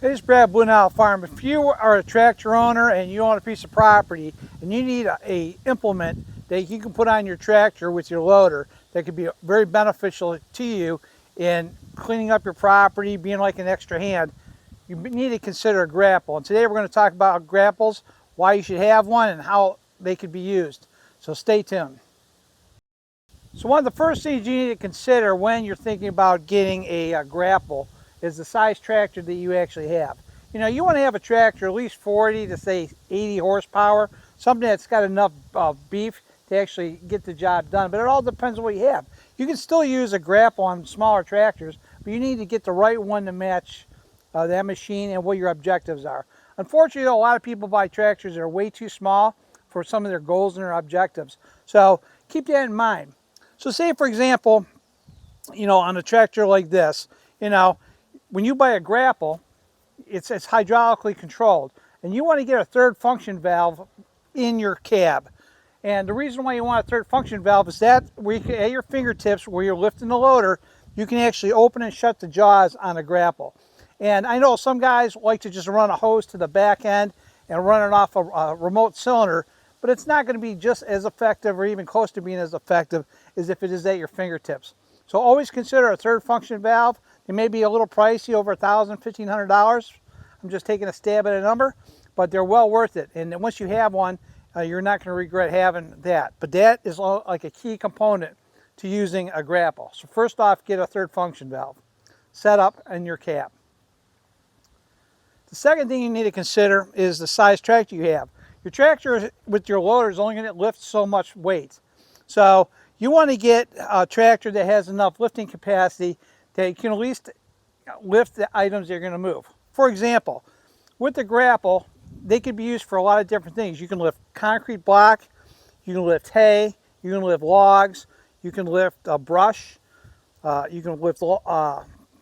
Hey, this is Brad Blue Nile Farm. If you are a tractor owner and you own a piece of property and you need a implement that you can put on your tractor with your loader that could be very beneficial to you in cleaning up your property, being like an extra hand, you need to consider a grapple. And today we're going to talk about grapples, why you should have one, and how they could be used. So stay tuned. So one of the first things you need to consider when you're thinking about getting a grapple is the size tractor that you actually have. You know, you want to have a tractor at least 40 to say 80 horsepower, something that's got enough beef to actually get the job done. But it all depends on what you have. You can still use a grapple on smaller tractors, but you need to get the right one to match that machine and what your objectives are. Unfortunately, a lot of people buy tractors that are way too small for some of their goals and their objectives. So keep that in mind. So say, for example, you know, on a tractor like this, you know, when you buy a grapple, it's hydraulically controlled, and you want to get a third function valve in your cab. And the reason why you want a third function valve is that where you can, at your fingertips, where you're lifting the loader, you can actually open and shut the jaws on a grapple. And I know some guys like to just run a hose to the back end and run it off a remote cylinder, but it's not going to be just as effective or even close to being as effective as if it is at your fingertips. So always consider a third function valve. It may be a little pricey, over $1,000, $1,500. I'm just taking a stab at a number, but they're well worth it. And once you have one, you're not going to regret having that. But that is like a key component to using a grapple. So first off, get a third function valve set up in your cab. The second thing you need to consider is the size tractor you have. Your tractor with your loader is only going to lift so much weight. So you want to get a tractor that has enough lifting capacity that you can at least lift the items you're going to move. For example, with the grapple, they could be used for a lot of different things. You can lift concrete block, you can lift hay, you can lift logs, you can lift brush, you can lift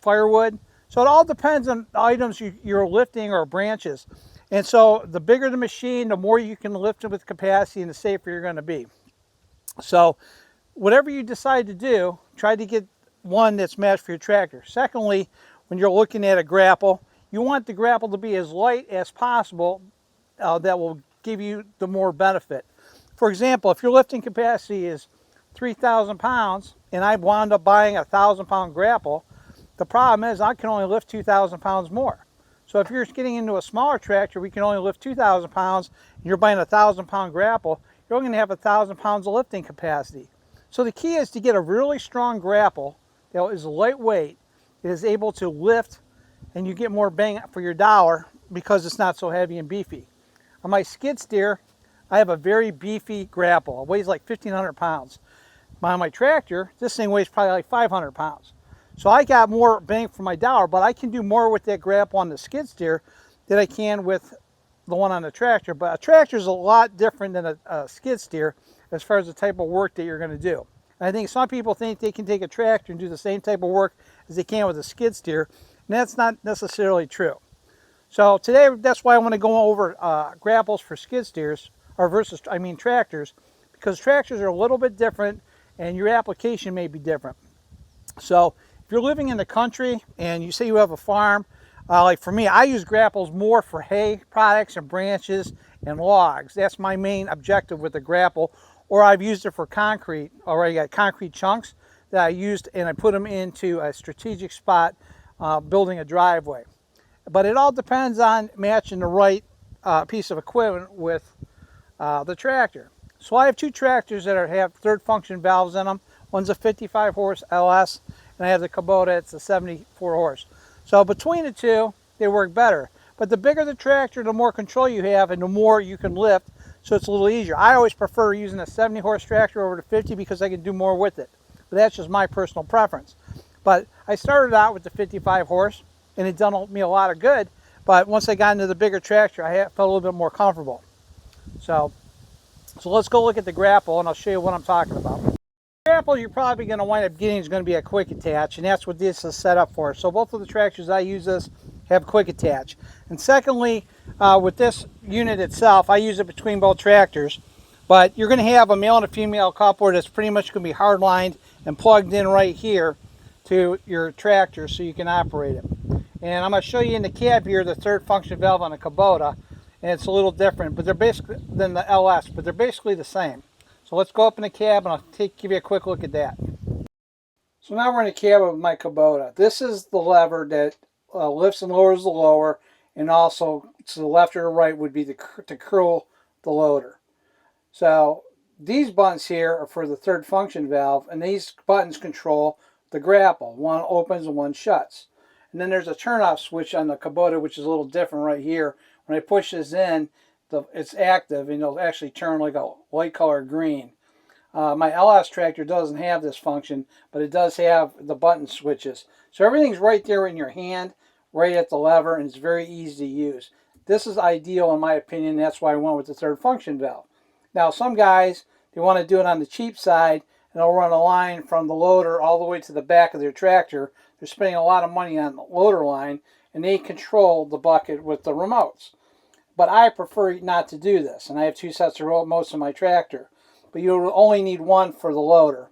firewood. So it all depends on the items you're lifting or branches. And so the bigger the machine, the more you can lift it with capacity and the safer you're going to be. So whatever you decide to do, try to get one that's matched for your tractor. Secondly, when you're looking at a grapple, you want the grapple to be as light as possible. That will give you the more benefit. For example, if your lifting capacity is 3,000 pounds and I wound up buying a 1,000-pound grapple, the problem is I can only lift 2,000 pounds more. So if you're getting into a smaller tractor, we can only lift 2,000 pounds, and you're buying a 1,000-pound grapple, you're only going to have 1,000 pounds of lifting capacity. So the key is to get a really strong grapple that is lightweight, that is able to lift, and you get more bang for your dollar because it's not so heavy and beefy. On my skid steer, I have a very beefy grapple. It weighs like 1,500 pounds. On my tractor, this thing weighs probably like 500 pounds. So I got more bang for my dollar, but I can do more with that grapple on the skid steer than I can with the one on the tractor. But a tractor is a lot different than a skid steer as far as the type of work that you're going to do. And I think some people think they can take a tractor and do the same type of work as they can with a skid steer, and that's not necessarily true. So today, that's why I want to go over grapples for skid steers, or tractors, because tractors are a little bit different and your application may be different. So if you're living in the country and you say you have a farm, like for me, I use grapples more for hay products and branches and logs. That's my main objective with the grapple. Or I've used it for concrete, or I got concrete chunks that I used and I put them into a strategic spot building a driveway. But it all depends on matching the right piece of equipment with the tractor. So I have two tractors that have third function valves in them. One's a 55 horse LS, and I have the Kubota, it's a 74 horse. So between the two, they work better. But the bigger the tractor, the more control you have and the more you can lift, so it's a little easier. I always prefer using a 70 horse tractor over the 50 because I can do more with it. But that's just my personal preference. But I started out with the 55 horse, and it done me a lot of good. But once I got into the bigger tractor, I felt a little bit more comfortable. So let's go look at the grapple, and I'll show you what I'm talking about. The grapple you're probably going to wind up getting is going to be a quick attach, and that's what this is set up for. So both of the tractors I use this have quick attach. And secondly, with this unit itself, I use it between both tractors. But you're going to have a male and a female coupler that's pretty much going to be hard lined and plugged in right here to your tractor so you can operate it. And I'm going to show you in the cab here the third function valve on a Kubota, and it's a little different, but they're basically than the LS, but they're basically the same. So let's go up in the cab and I'll give you a quick look at that. So now we're in the cab of my Kubota. This is the lever that lifts and lowers the lower, and also to the left or the right would be to curl the loader. So these buttons here are for the third function valve, and these buttons control the grapple. One opens and one shuts. And then there's a turn-off switch on the Kubota, which is a little different right here. When I push this in, it's active, and it'll actually turn like a light color green. My LS tractor doesn't have this function, but it does have the button switches. So everything's right there in your hand, right at the lever, and it's very easy to use. This is ideal in my opinion. That's why I went with the third function valve. Now some guys, they want to do it on the cheap side, and they'll run a line from the loader all the way to the back of their tractor. They're spending a lot of money on the loader line, and they control the bucket with the remotes. But I prefer not to do this, and I have two sets of remotes in my tractor. But you only need one for the loader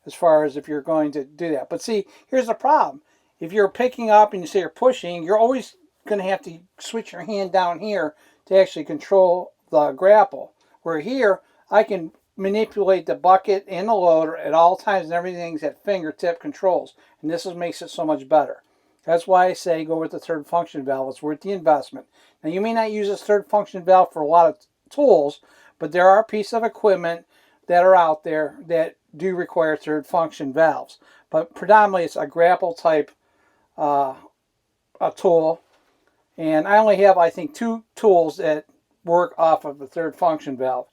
as far as if you're going to do that. But see, here's the problem. If you're picking up and you say you're pushing, you're always going to have to switch your hand down here to actually control the grapple. Where here, I can manipulate the bucket and the loader at all times, and everything's at fingertip controls. And this makes it so much better. That's why I say go with the third function valve. It's worth the investment. Now, you may not use this third function valve for a lot of tools, but there are pieces of equipment that are out there that do require third function valves. But predominantly it's a grapple type a tool. And I only have, I think, two tools that work off of the third function valve.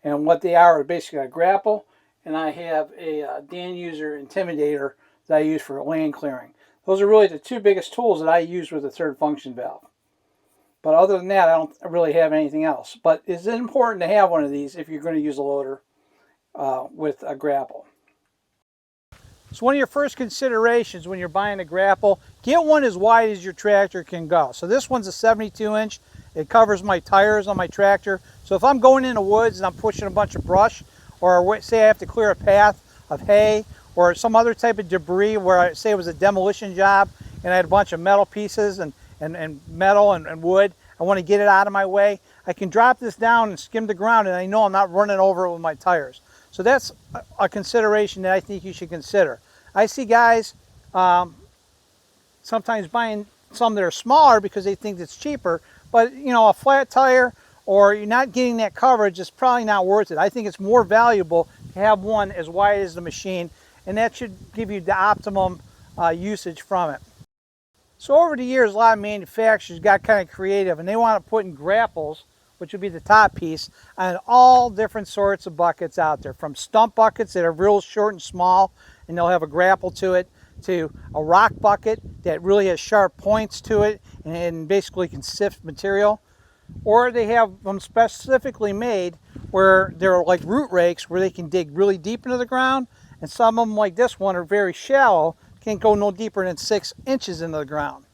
And what they are basically a grapple, and I have a Dan User Intimidator that I use for land clearing. Those are really the two biggest tools that I use with the third function valve. But other than that, I don't really have anything else. But it's important to have one of these if you're going to use a loader with a grapple. So one of your first considerations when you're buying a grapple, get one as wide as your tractor can go. So this one's a 72-inch. It covers my tires on my tractor. So if I'm going in the woods and I'm pushing a bunch of brush, or say I have to clear a path of hay or some other type of debris where I say it was a demolition job and I had a bunch of metal pieces and metal and wood, I want to get it out of my way, I can drop this down and skim the ground, and I know I'm not running over it with my tires. So that's a consideration that I think you should consider. I see guys sometimes buying some that are smaller because they think it's cheaper, but you know, a flat tire or you're not getting that coverage is probably not worth it. I think it's more valuable to have one as wide as the machine, and that should give you the optimum usage from it. So over the years, a lot of manufacturers got kind of creative, and they want to put in grapples, which would be the top piece, on all different sorts of buckets out there, from stump buckets that are real short and small, and they'll have a grapple to it, to a rock bucket that really has sharp points to it and basically can sift material. Or they have them specifically made where they're like root rakes, where they can dig really deep into the ground, and some of them, like this one, are very shallow, can't go no deeper than 6 inches into the ground.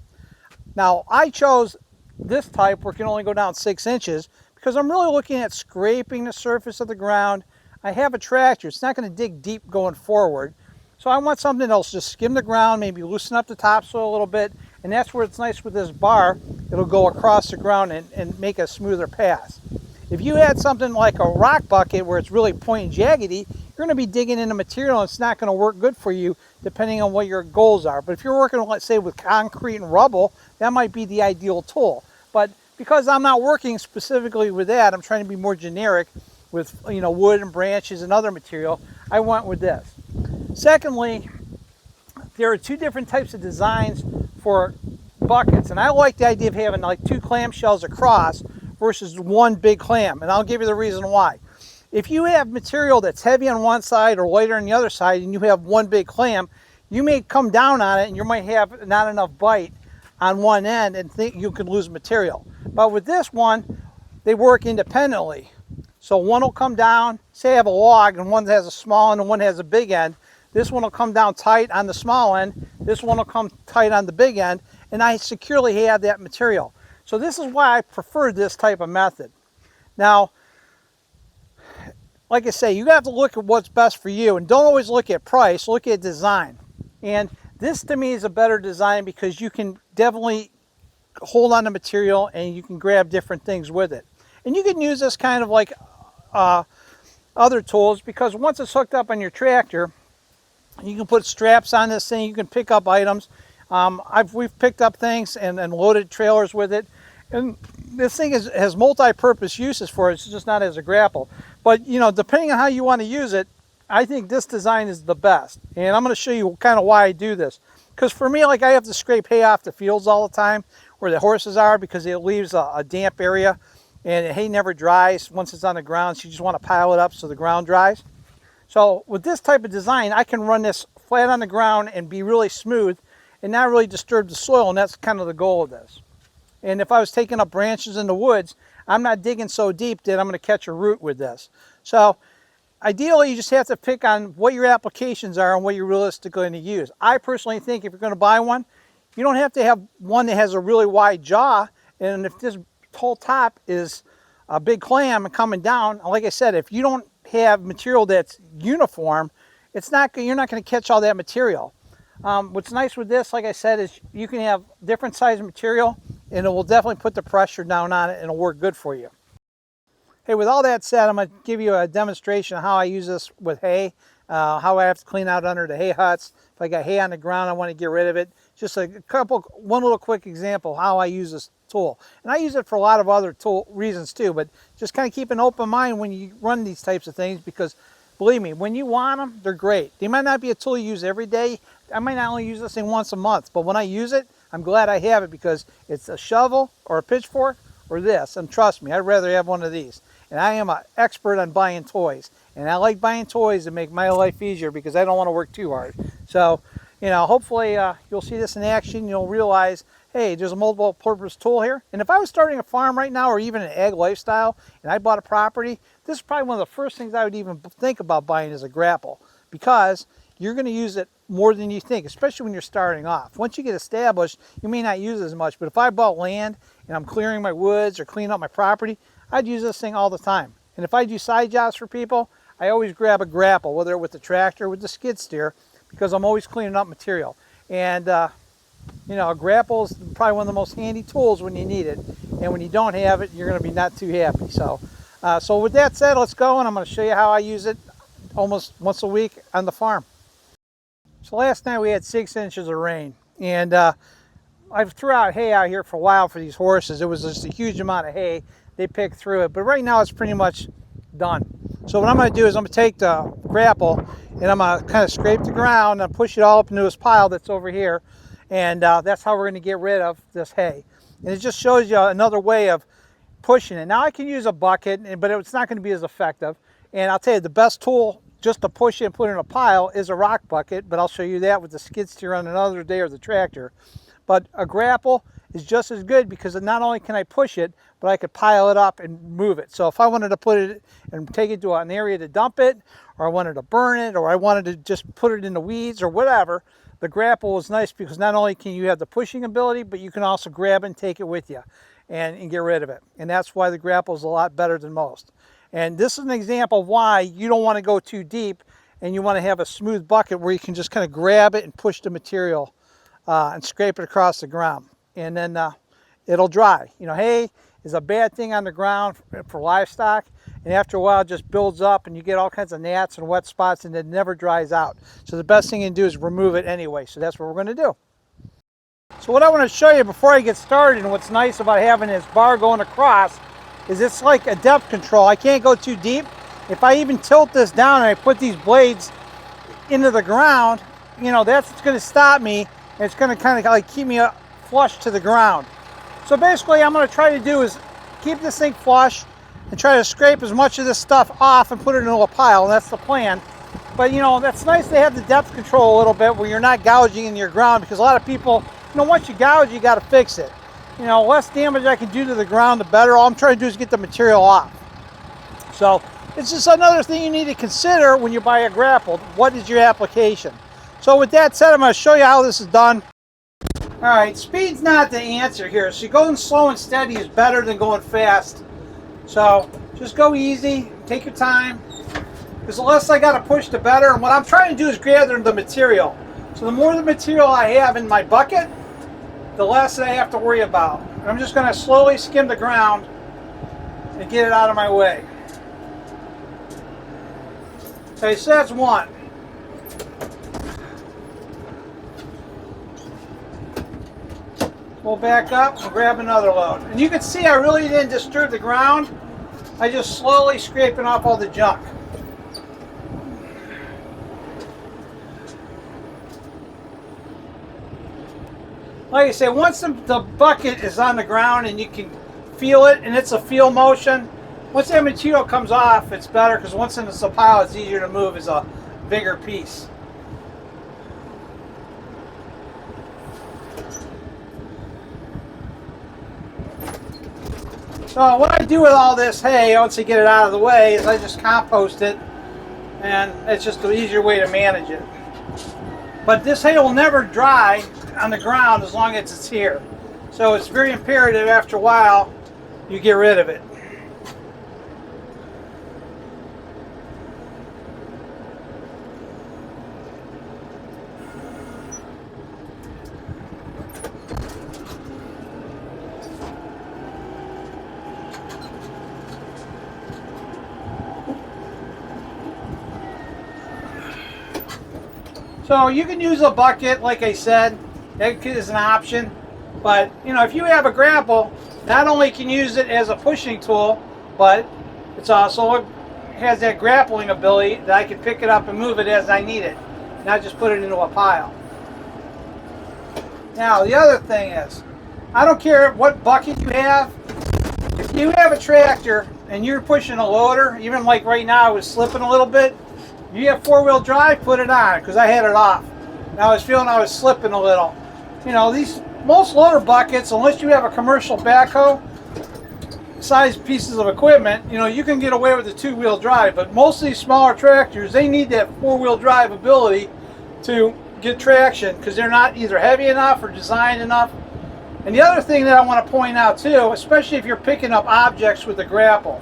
Now, I chose this type where it can only go down 6 inches because I'm really looking at scraping the surface of the ground. I have a tractor, it's not going to dig deep going forward. So I want something that'll just skim the ground, maybe loosen up the topsoil a little bit, and that's where it's nice with this bar. It'll go across the ground and make a smoother path. If you had something like a rock bucket where it's really point and jaggedy, you're going to be digging into material and it's not going to work good for you depending on what your goals are. But if you're working, let's say, with concrete and rubble, that might be the ideal tool. But because I'm not working specifically with that, I'm trying to be more generic with, you know, wood and branches and other material, I went with this. Secondly, there are two different types of designs for buckets, and I like the idea of having like 2 clamshells across versus one big clam, and I'll give you the reason why. If you have material that's heavy on one side or lighter on the other side and you have one big clam, you may come down on it and you might have not enough bite on one end and think you can lose material. But with this one, they work independently. So one will come down, say I have a log and one has a small end and one has a big end. This one will come down tight on the small end, this one will come tight on the big end, and I securely have that material. So this is why I prefer this type of method. Now, like I say, you have to look at what's best for you, and don't always look at price, look at design. And This to me is a better design because you can definitely hold on to material and you can grab different things with it. And you can use this kind of like other tools, because once it's hooked up on your tractor, you can put straps on this thing, you can pick up items. We've picked up things and loaded trailers with it. And this thing has multi-purpose uses for it. It's just not as a grapple. But you know, depending on how you want to use it, I think this design is the best. And I'm going to show you kind of why I do this. Because for me, like, I have to scrape hay off the fields all the time where the horses are, because it leaves a damp area and the hay never dries once it's on the ground. So you just want to pile it up so the ground dries. So with this type of design, I can run this flat on the ground and be really smooth and not really disturb the soil, and that's kind of the goal of this. And if I was taking up branches in the woods, I'm not digging so deep that I'm going to catch a root with this. So ideally, you just have to pick on what your applications are and what you're realistically going to use. I personally think if you're going to buy one, you don't have to have one that has a really wide jaw. And if this whole top is a big clam and coming down, like I said, if you don't have material that's uniform, you're not going to catch all that material. What's nice with this, like I said, is you can have different size material and it will definitely put the pressure down on it and it'll work good for you. Hey, with all that said, I'm going to give you a demonstration of how I use this with hay, how I have to clean out under the hay huts. If I got hay on the ground, I want to get rid of it. Just one little quick example of how I use this tool. And I use it for a lot of other reasons too, but just kind of keep an open mind when you run these types of things, because believe me, when you want them, they're great. They might not be a tool you use every day. I might not only use this thing once a month, but when I use it, I'm glad I have it, because it's a shovel or a pitchfork or this. And trust me, I'd rather have one of these. And I am an expert on buying toys. And I like buying toys that make my life easier, because I don't want to work too hard. So, you know, hopefully you'll see this in action. You'll realize, hey, there's a multiple purpose tool here. And if I was starting a farm right now, or even an ag lifestyle, and I bought a property, this is probably one of the first things I would even think about buying is a grapple, because you're going to use it more than you think, especially when you're starting off. Once you get established, you may not use it as much, but if I bought land and I'm clearing my woods or cleaning up my property, I'd use this thing all the time. And if I do side jobs for people, I always grab a grapple, whether with the tractor or with the skid steer, because I'm always cleaning up material. And you know, a grapple is probably one of the most handy tools when you need it. And when you don't have it, you're going to be not too happy. So with that said, let's go, and I'm going to show you how I use it almost once a week on the farm. So last night we had 6 inches of rain, and I threw out hay out here for a while for these horses. It was just a huge amount of hay. They picked through it, but right now it's pretty much done. So what I'm going to do is I'm going to take the grapple and I'm going to kind of scrape the ground and push it all up into this pile that's over here, and that's how we're going to get rid of this hay. And it just shows you another way of pushing it. Now I can use a bucket, but it's not going to be as effective. And I'll tell you, the best tool just to push it and put it in a pile is a rock bucket, but I'll show you that with the skid steer on another day, or the tractor. But a grapple is just as good, because not only can I push it, but I could pile it up and move it. So if I wanted to put it and take it to an area to dump it, or I wanted to burn it, or I wanted to just put it in the weeds or whatever, the grapple is nice, because not only can you have the pushing ability, but you can also grab and take it with you and get rid of it. And that's why the grapple is a lot better than most. And this is an example of why you don't want to go too deep, and you want to have a smooth bucket where you can just kind of grab it and push the material and scrape it across the ground. And then it'll dry. You know, hay is a bad thing on the ground for livestock, and after a while it just builds up and you get all kinds of gnats and wet spots, and it never dries out. So the best thing you can do is remove it anyway. So that's what we're going to do. So what I want to show you before I get started, and what's nice about having this bar going across, is it's like a depth control. I can't go too deep. If I even tilt this down and I put these blades into the ground, you know, that's going to stop me, and it's going to kind of like keep me flush to the ground. So basically, I'm going to try to do is keep this thing flush and try to scrape as much of this stuff off and put it into a pile, and that's the plan. But you know, that's nice to have the depth control a little bit where you're not gouging in your ground, because a lot of people, you know, once you gouge, you got to fix it. You know, less damage I can do to the ground, the better. All I'm trying to do is get the material off. So it's just another thing you need to consider when you buy a grapple. What is your application? So with that said, I'm going to show you how this is done. All right, speed's not the answer here. So going slow and steady is better than going fast. So just go easy, take your time, because the less I got to push, the better. And what I'm trying to do is gather the material. So the more the material I have in my bucket, the less I have to worry about. And I'm just going to slowly skim the ground and get it out of my way. Okay, so that's one. We'll back up and grab another load. And you can see I really didn't disturb the ground. I just slowly scraping off all the junk. Like I say, once the bucket is on the ground and you can feel it, and it's a feel motion, once that material comes off, it's better, because once it's a pile, it's easier to move as a bigger piece. So what I do with all this hay, once I get it out of the way, is I just compost it, and it's just an easier way to manage it. But this hay will never dry on the ground as long as it's here. So it's very imperative after a while you get rid of it. So you can use a bucket, like I said, that is an option. But you know, if you have a grapple, not only can you use it as a pushing tool, but it's also has that grappling ability that I can pick it up and move it as I need it, not just put it into a pile. Now the other thing is, I don't care what bucket you have. If you have a tractor and you're pushing a loader, even like right now I was slipping a little bit, you have four-wheel drive, put it on, because I had it off. And I was feeling I was slipping a little. You know, most loader buckets, unless you have a commercial backhoe size pieces of equipment, you know, you can get away with the two-wheel drive. But most of these smaller tractors, they need that four-wheel drive ability to get traction, because they're not either heavy enough or designed enough. And the other thing that I want to point out too, especially if you're picking up objects with the grapple,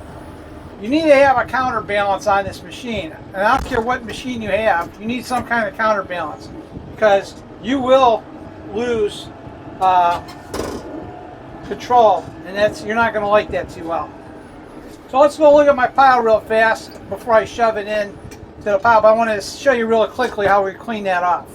you need to have a counterbalance on this machine. And I don't care what machine you have, you need some kind of counterbalance, because you will lose control, and you're not going to like that too well. So let's go look at my pile real fast before I shove it in to the pile. But I want to show you real quickly how we clean that off.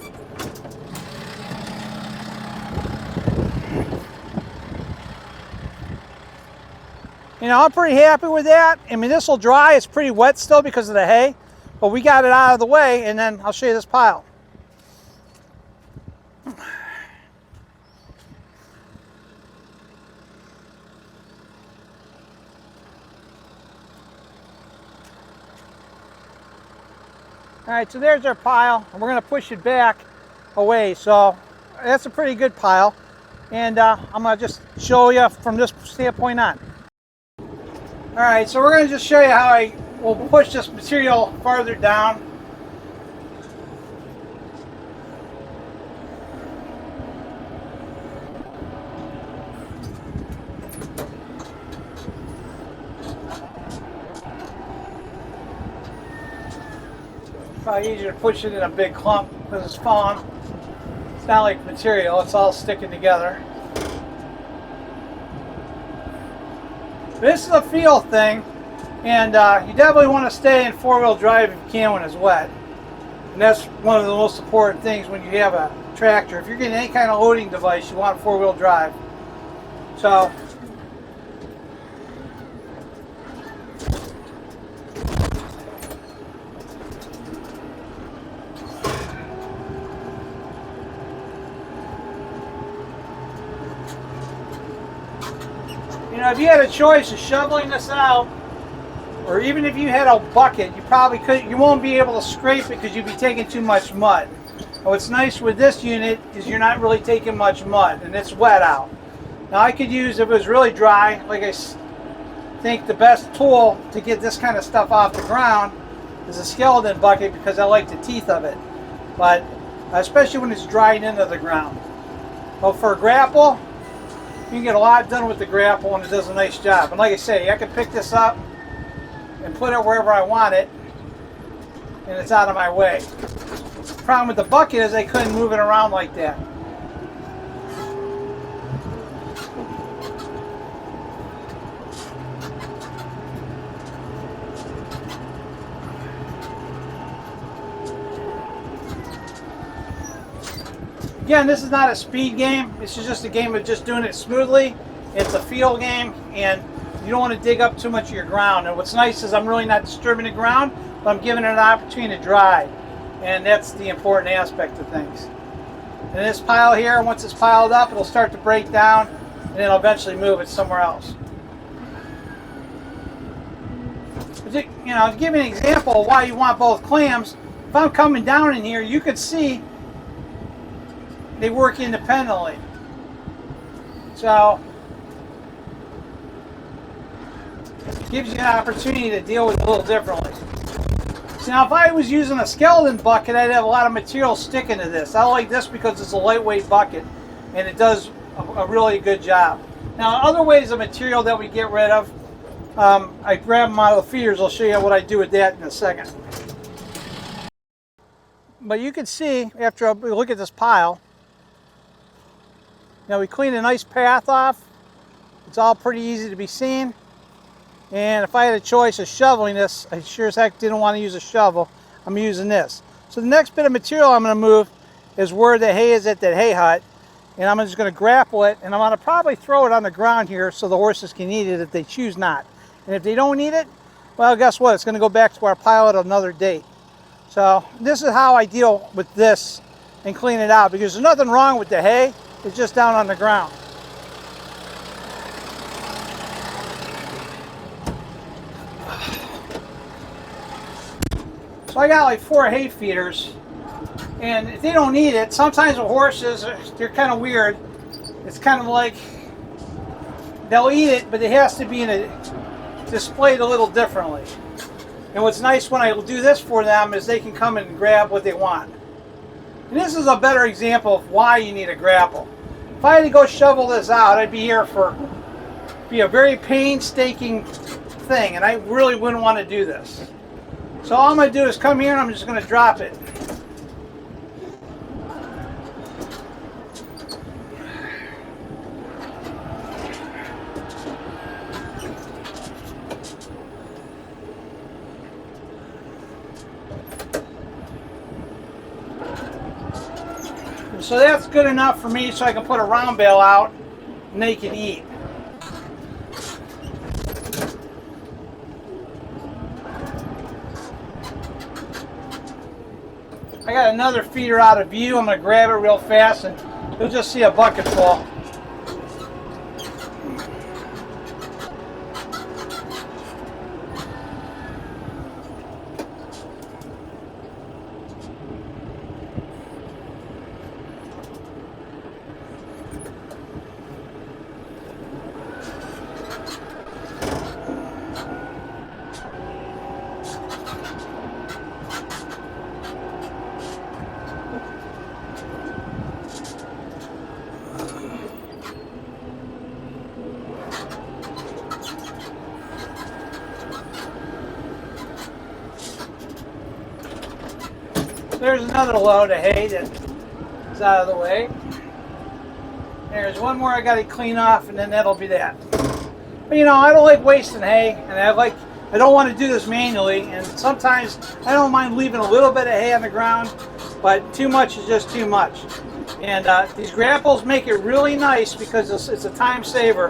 You know, I'm pretty happy with that. I mean, this will dry. It's pretty wet still because of the hay, but we got it out of the way, and then I'll show you this pile. All right, so there's our pile, and we're going to push it back away. So that's a pretty good pile, and I'm going to just show you from this standpoint on. All right, so we're going to just show you how I will push this material farther down. Probably easier to push it in a big clump because it's falling. It's not like material, it's all sticking together. This is a feel thing, and you definitely want to stay in four-wheel drive if you can when it's wet. And that's one of the most important things when you have a tractor. If you're getting any kind of loading device, you want four-wheel drive. So, you know, if you had a choice of shoveling this out, or even if you had a bucket, you probably could. You won't be able to scrape it because you'd be taking too much mud. What's nice with this unit is you're not really taking much mud, and it's wet out. Now I could use, if it was really dry, like I think the best tool to get this kind of stuff off the ground is a skeleton bucket, because I like the teeth of it. But especially when it's drying into the ground. But for a grapple, you can get a lot done with the grapple, and it does a nice job. And like I say, I can pick this up and put it wherever I want it, and it's out of my way. problem with the bucket is I couldn't move it around like that. Again, this is not a speed game. This is just a game of just doing it smoothly. It's a feel game, and you don't want to dig up too much of your ground. And what's nice is I'm really not disturbing the ground, but I'm giving it an opportunity to dry. And that's the important aspect of things. And this pile here, once it's piled up, it'll start to break down, and then I'll eventually move it somewhere else. But you know, to give you an example of why you want both clams, if I'm coming down in here, you can see they work independently. So it gives you an opportunity to deal with it a little differently. So now if I was using a skeleton bucket, I'd have a lot of material sticking to this. I like this because it's a lightweight bucket and it does a really good job. Now other ways of material that we get rid of, I grab them out of the feeders. I'll show you what I do with that in a second. But you can see after we look at this pile, now we clean a nice path off. It's all pretty easy to be seen. And if I had a choice of shoveling this, I sure as heck didn't want to use a shovel. I'm using this. So the next bit of material I'm going to move is where the hay is at that hay hut. And I'm just going to grapple it, and I'm going to probably throw it on the ground here so the horses can eat it if they choose not. And if they don't eat it, well, guess what? It's going to go back to our pile at another date. So this is how I deal with this and clean it out, because there's nothing wrong with the hay. It's just down on the ground. So I got like 4 hay feeders, and if they don't eat it, sometimes the horses, they're kind of weird. It's kind of like they'll eat it, but it has to be displayed a little differently. And what's nice when I do this for them is they can come and grab what they want. And this is a better example of why you need a grapple. If I had to go shovel this out, I'd be here for a very painstaking thing, and I really wouldn't want to do this. So all I'm going to do is come here and I'm just going to drop it. So that's good enough for me so I can put a round bale out and they can eat. I got another feeder out of view. I'm going to grab it real fast and you'll just see a bucket full. There's another load of hay that's out of the way. There's one more I got to clean off, and then that'll be that. But you know, I don't like wasting hay, and I don't want to do this manually. And sometimes I don't mind leaving a little bit of hay on the ground, but too much is just too much. And these grapples make it really nice because it's a time saver.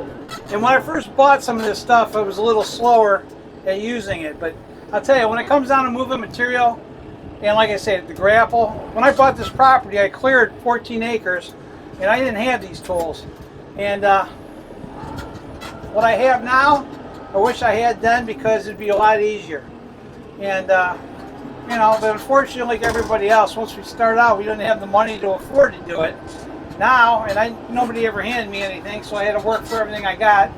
And when I first bought some of this stuff, I was a little slower at using it. But I'll tell you, when it comes down to moving material, and like I said, the grapple, when I bought this property, I cleared 14 acres, and I didn't have these tools. And what I have now, I wish I had then, because it'd be a lot easier. And you know, but unfortunately, like everybody else, once we start out, we didn't have the money to afford to do it. Now, and nobody ever handed me anything, so I had to work for everything I got.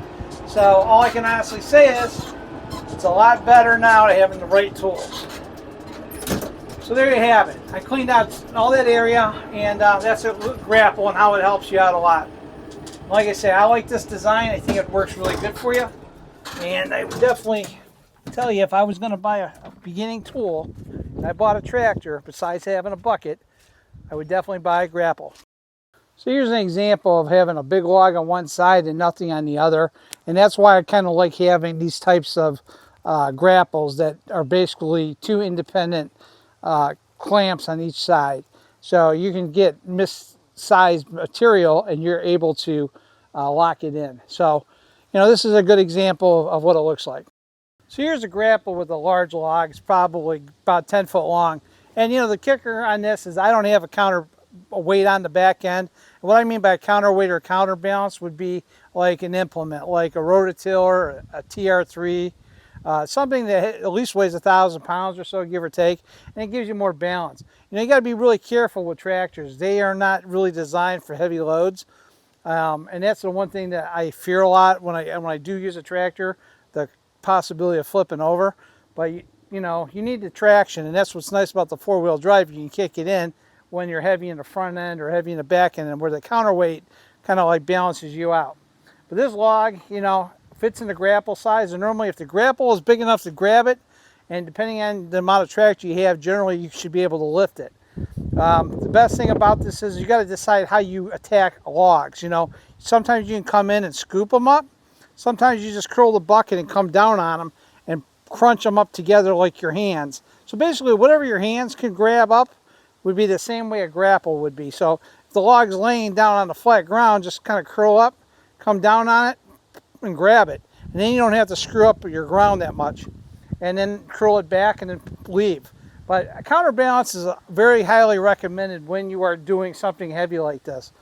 So all I can honestly say is, it's a lot better now to having the right tools. So there you have it. I cleaned out all that area, and that's a grapple and how it helps you out a lot. Like I say, I like this design. I think it works really good for you. And I would definitely tell you, if I was going to buy a beginning tool, and I bought a tractor, besides having a bucket, I would definitely buy a Grapple. So here's an example of having a big log on one side and nothing on the other. And that's why I kind of like having these types of grapples that are basically two independent clamps on each side. So you can get missized material and you're able to lock it in. So, you know, this is a good example of what it looks like. So here's a grapple with a large log. It's probably about 10 foot long. And you know, the kicker on this is I don't have a weight on the back end. And what I mean by counterweight or counterbalance would be like an implement, like a rototiller, a TR3, something that at least weighs 1,000 pounds or so, give or take, and it gives you more balance. You know, you got to be really careful with tractors. They are not really designed for heavy loads. And that's the one thing that I fear a lot when I do use a tractor, the possibility of flipping over. But you know, you need the traction, and that's what's nice about the four-wheel drive. You can kick it in when you're heavy in the front end or heavy in the back end, and where the counterweight kind of like balances you out. But this log, you know, fits in the grapple size, and normally if the grapple is big enough to grab it, and depending on the amount of tractor you have, generally you should be able to lift it. The best thing about this is you got to decide how you attack logs. You know, sometimes you can come in and scoop them up. Sometimes you just curl the bucket and come down on them and crunch them up together like your hands. So basically whatever your hands can grab up would be the same way a grapple would be. So if the log's laying down on the flat ground, just kind of curl up, come down on it, and grab it. And then you don't have to screw up your ground that much. And then curl it back and then leave. But a counterbalance is very highly recommended when you are doing something heavy like this.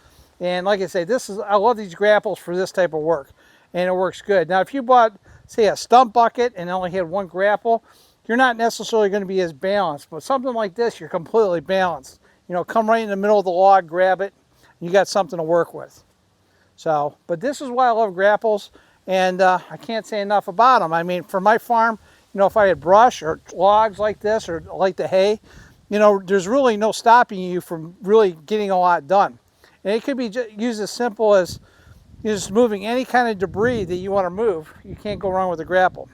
And like I say, I love these grapples for this type of work, and it works good. Now, if you bought, say, a stump bucket and only had one grapple, you're not necessarily going to be as balanced. But something like this, you're completely balanced. You know, come right in the middle of the log, grab it, and you got something to work with. So, but this is why I love grapples, and I can't say enough about them. I mean, for my farm, you know, if I had brush or logs like this or like the hay, you know, there's really no stopping you from really getting a lot done. And it could be used as simple as just moving any kind of debris that you want to move. You can't go wrong with a grapple.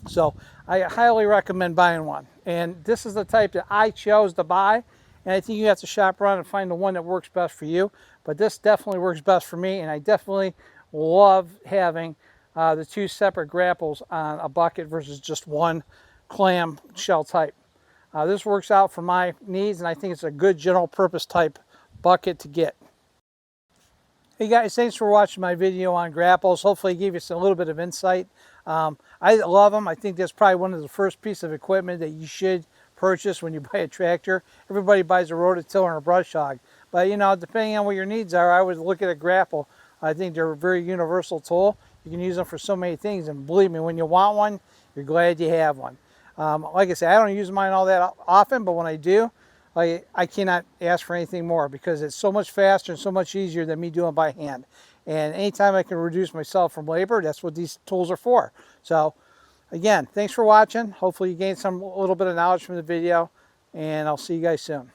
So I highly recommend buying one. And this is the type that I chose to buy. And I think you have to shop around and find the one that works best for you. But this definitely works best for me. And I definitely love having the two separate grapples on a bucket versus just one clam shell type. This works out for my needs, and I think it's a good general purpose type bucket to get. Hey guys, thanks for watching my video on grapples. Hopefully it gave you a little bit of insight. I love them. I think that's probably one of the first pieces of equipment that you should purchase when you buy a tractor. Everybody buys a rototiller and a brush hog. But you know, depending on what your needs are, I would look at a grapple. I think they're a very universal tool. You can use them for so many things, and believe me, when you want one, you're glad you have one. Like I said, I don't use mine all that often, but when I do, I cannot ask for anything more because it's so much faster and so much easier than me doing it by hand. And anytime I can reduce myself from labor, that's what these tools are for. So again, thanks for watching. Hopefully you gained a little bit of knowledge from the video, and I'll see you guys soon.